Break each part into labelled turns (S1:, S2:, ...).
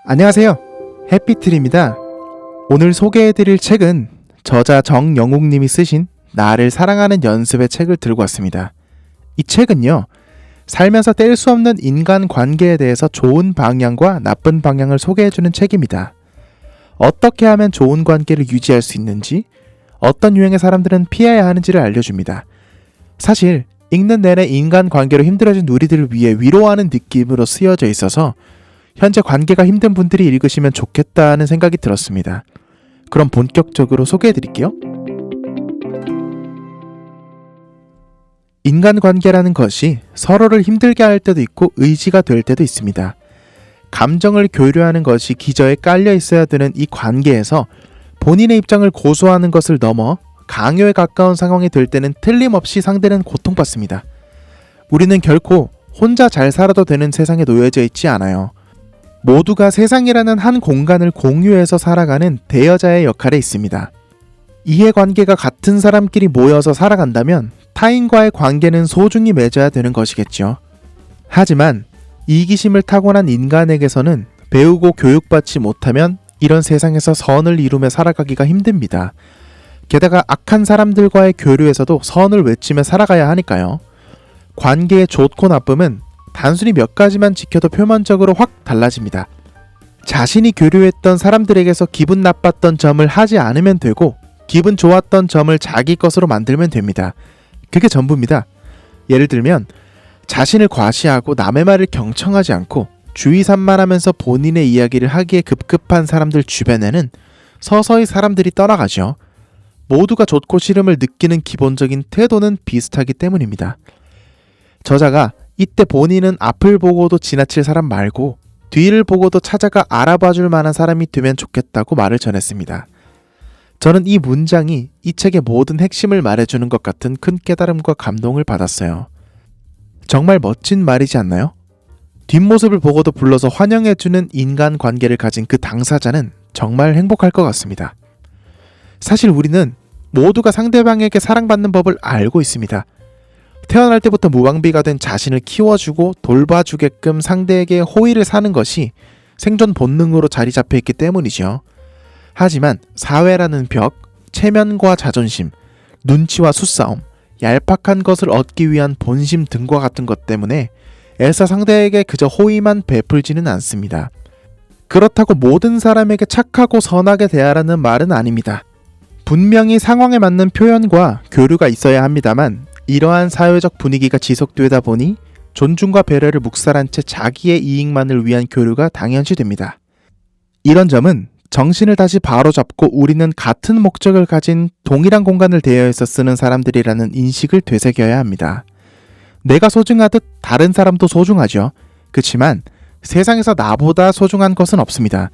S1: 안녕하세요. 해피트리입니다. 오늘 소개해드릴 책은 저자 정영욱님이 쓰신 나를 사랑하는 연습의 책을 들고 왔습니다. 이 책은요, 살면서 뗄 수 없는 인간관계에 대해서 좋은 방향과 나쁜 방향을 소개해주는 책입니다. 어떻게 하면 좋은 관계를 유지할 수 있는지, 어떤 유형의 사람들은 피해야 하는지를 알려줍니다. 사실 읽는 내내 인간관계로 힘들어진 우리들을 위해 위로하는 느낌으로 쓰여져 있어서 현재 관계가 힘든 분들이 읽으시면 좋겠다는 생각이 들었습니다. 그럼 본격적으로 소개해드릴게요. 인간관계라는 것이 서로를 힘들게 할 때도 있고 의지가 될 때도 있습니다. 감정을 교류하는 것이 기저에 깔려 있어야 되는 이 관계에서 본인의 입장을 고수하는 것을 넘어 강요에 가까운 상황이 될 때는 틀림없이 상대는 고통받습니다. 우리는 결코 혼자 잘 살아도 되는 세상에 놓여져 있지 않아요. 모두가 세상이라는 한 공간을 공유해서 살아가는 대여자의 역할에 있습니다. 이해관계가 같은 사람끼리 모여서 살아간다면 타인과의 관계는 소중히 맺어야 되는 것이겠죠. 하지만 이기심을 타고난 인간에게서는 배우고 교육받지 못하면 이런 세상에서 선을 이루며 살아가기가 힘듭니다. 게다가 악한 사람들과의 교류에서도 선을 외치며 살아가야 하니까요. 관계의 좋고 나쁨은 단순히 몇 가지만 지켜도 표면적으로 확 달라집니다. 자신이 교류했던 사람들에게서 기분 나빴던 점을 하지 않으면 되고, 기분 좋았던 점을 자기 것으로 만들면 됩니다. 그게 전부입니다. 예를 들면 자신을 과시하고 남의 말을 경청하지 않고 주의 산만하면서 본인의 이야기를 하기에 급급한 사람들 주변에는 서서히 사람들이 떠나가죠. 모두가 좋고 싫음을 느끼는 기본적인 태도는 비슷하기 때문입니다. 저자가 이때 본인은 앞을 보고도 지나칠 사람 말고 뒤를 보고도 찾아가 알아봐줄 만한 사람이 되면 좋겠다고 말을 전했습니다. 저는 이 문장이 이 책의 모든 핵심을 말해주는 것 같은 큰 깨달음과 감동을 받았어요. 정말 멋진 말이지 않나요? 뒷모습을 보고도 불러서 환영해주는 인간관계를 가진 그 당사자는 정말 행복할 것 같습니다. 사실 우리는 모두가 상대방에게 사랑받는 법을 알고 있습니다. 태어날 때부터 무방비가 된 자신을 키워주고 돌봐주게끔 상대에게 호의를 사는 것이 생존 본능으로 자리 잡혀 있기 때문이죠. 하지만 사회라는 벽, 체면과 자존심, 눈치와 수싸움, 얄팍한 것을 얻기 위한 본심 등과 같은 것 때문에 애써 상대에게 그저 호의만 베풀지는 않습니다. 그렇다고 모든 사람에게 착하고 선하게 대하라는 말은 아닙니다. 분명히 상황에 맞는 표현과 교류가 있어야 합니다만, 이러한 사회적 분위기가 지속되다 보니 존중과 배려를 묵살한 채 자기의 이익만을 위한 교류가 당연시 됩니다. 이런 점은 정신을 다시 바로잡고 우리는 같은 목적을 가진 동일한 공간을 대여해서 쓰는 사람들이라는 인식을 되새겨야 합니다. 내가 소중하듯 다른 사람도 소중하죠. 그렇지만 세상에서 나보다 소중한 것은 없습니다.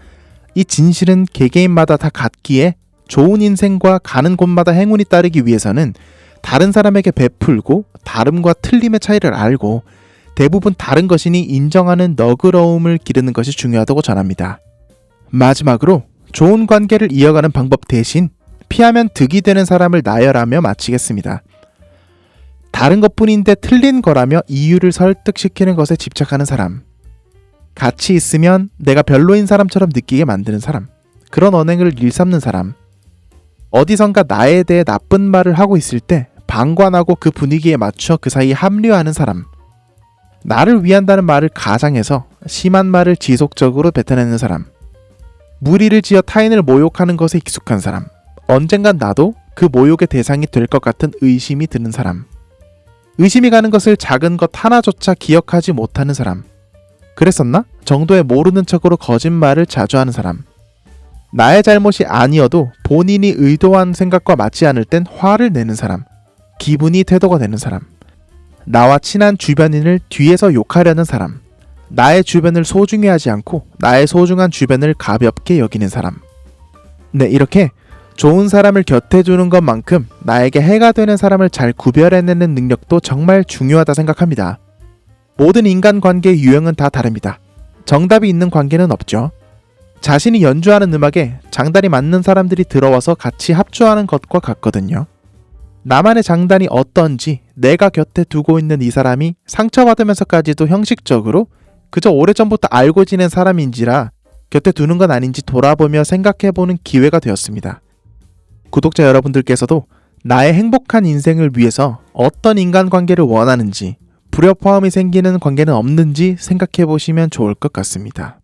S1: 이 진실은 개개인마다 다 같기에 좋은 인생과 가는 곳마다 행운이 따르기 위해서는 다른 사람에게 베풀고 다름과 틀림의 차이를 알고 대부분 다른 것이니 인정하는 너그러움을 기르는 것이 중요하다고 전합니다. 마지막으로 좋은 관계를 이어가는 방법 대신 피하면 득이 되는 사람을 나열하며 마치겠습니다. 다른 것뿐인데 틀린 거라며 이유를 설득시키는 것에 집착하는 사람, 같이 있으면 내가 별로인 사람처럼 느끼게 만드는 사람, 그런 언행을 일삼는 사람, 어디선가 나에 대해 나쁜 말을 하고 있을 때 방관하고 그 분위기에 맞춰 그 사이에 합류하는 사람, 나를 위한다는 말을 가장해서 심한 말을 지속적으로 뱉어내는 사람, 무리를 지어 타인을 모욕하는 것에 익숙한 사람, 언젠간 나도 그 모욕의 대상이 될 것 같은 의심이 드는 사람, 의심이 가는 것을 작은 것 하나조차 기억하지 못하는 사람, 그랬었나? 정도의 모르는 척으로 거짓말을 자주 하는 사람, 나의 잘못이 아니어도 본인이 의도한 생각과 맞지 않을 땐 화를 내는 사람, 기분이 태도가 되는 사람, 나와 친한 주변인을 뒤에서 욕하려는 사람, 나의 주변을 소중히 하지 않고 나의 소중한 주변을 가볍게 여기는 사람. 네, 이렇게 좋은 사람을 곁에 두는 것만큼 나에게 해가 되는 사람을 잘 구별해내는 능력도 정말 중요하다 생각합니다. 모든 인간관계의 유형은 다 다릅니다. 정답이 있는 관계는 없죠. 자신이 연주하는 음악에 장단이 맞는 사람들이 들어와서 같이 합주하는 것과 같거든요. 나만의 장단이 어떤지 내가 곁에 두고 있는 이 사람이 상처받으면서까지도 형식적으로 그저 오래전부터 알고 지낸 사람인지라 곁에 두는 건 아닌지 돌아보며 생각해보는 기회가 되었습니다. 구독자 여러분들께서도 나의 행복한 인생을 위해서 어떤 인간관계를 원하는지, 불협화음이 생기는 관계는 없는지 생각해보시면 좋을 것 같습니다.